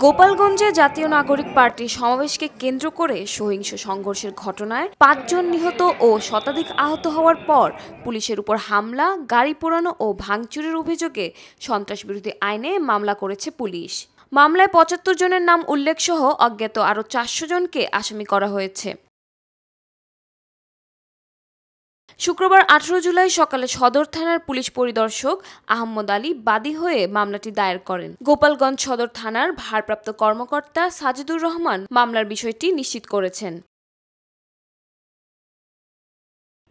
গোপালগঞ্জে জাতীয় নাগরিক পার্টির সমাবেশকে কেন্দ্র করে সহিংস সংঘর্ষের ঘটনায় ৫ জন নিহত ও শতাধিক আহত হওয়ার পর পুলিশের উপর হামলা, গাড়ি পোড়ানো ও ভাঙচুরের অভিযোগে সন্ত্রাসবিরোধী আইনে মামলা করেছে পুলিশ। মামলায় ৭৫ জনের নাম উল্লেখসহ অজ্ঞাত আরও ৪০০ জনকে আসামি করা হয়েছে। শুক্রবার ১৮ জুলাই সকালে সদর থানার পুলিশ পরিদর্শক আহমদ আলী বাদী হয়ে মামলাটি দায়ের করেন। গোপালগঞ্জ সদর থানার ভারপ্রাপ্ত কর্মকর্তা সাজিদুর রহমান মামলার বিষয়টি নিশ্চিত করেছেন।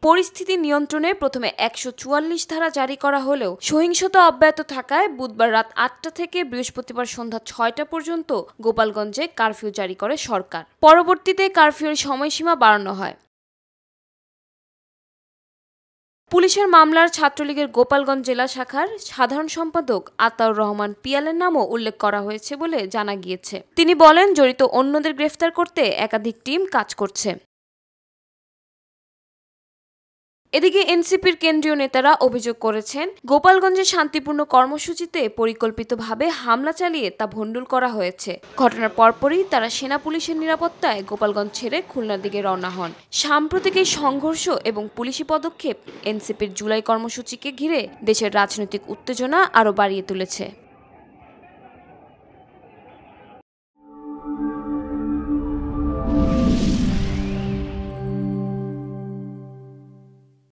পরিস্থিতি নিয়ন্ত্রণে প্রথমে ১৪৪ ধারা জারি করা হলেও সহিংসতা অব্যাহত থাকায় বুধবার রাত ৮টা থেকে বৃহস্পতিবার সন্ধ্যা ৬টা পর্যন্ত গোপালগঞ্জে কারফিউ জারি করে সরকার। পরবর্তীতে কারফিউর সময়সীমা বাড়ানো হয়। পুলিশের মামলার ছাত্রলীগের গোপালগঞ্জ জেলা শাখার সাধারণ সম্পাদক আতাউর রহমান পিয়ালের নামও উল্লেখ করা হয়েছে বলে জানা গিয়েছে। তিনি বলেন, জড়িত অন্যদের গ্রেফতার করতে একাধিক টিম কাজ করছে। এদিকে এনসিপির কেন্দ্রীয় নেতারা অভিযোগ করেছেন, গোপালগঞ্জে শান্তিপূর্ণ কর্মসূচিতে পরিকল্পিতভাবে হামলা চালিয়ে তা ভণ্ডুল করা হয়েছে। ঘটনার পরপরই তারা সেনা পুলিশের নিরাপত্তায় গোপালগঞ্জ ছেড়ে খুলনার দিকে রওনা হন। সাম্প্রতিক এই সংঘর্ষ এবং পুলিশি পদক্ষেপ এনসিপির জুলাই কর্মসূচিকে ঘিরে দেশের রাজনৈতিক উত্তেজনা আরও বাড়িয়ে তুলেছে।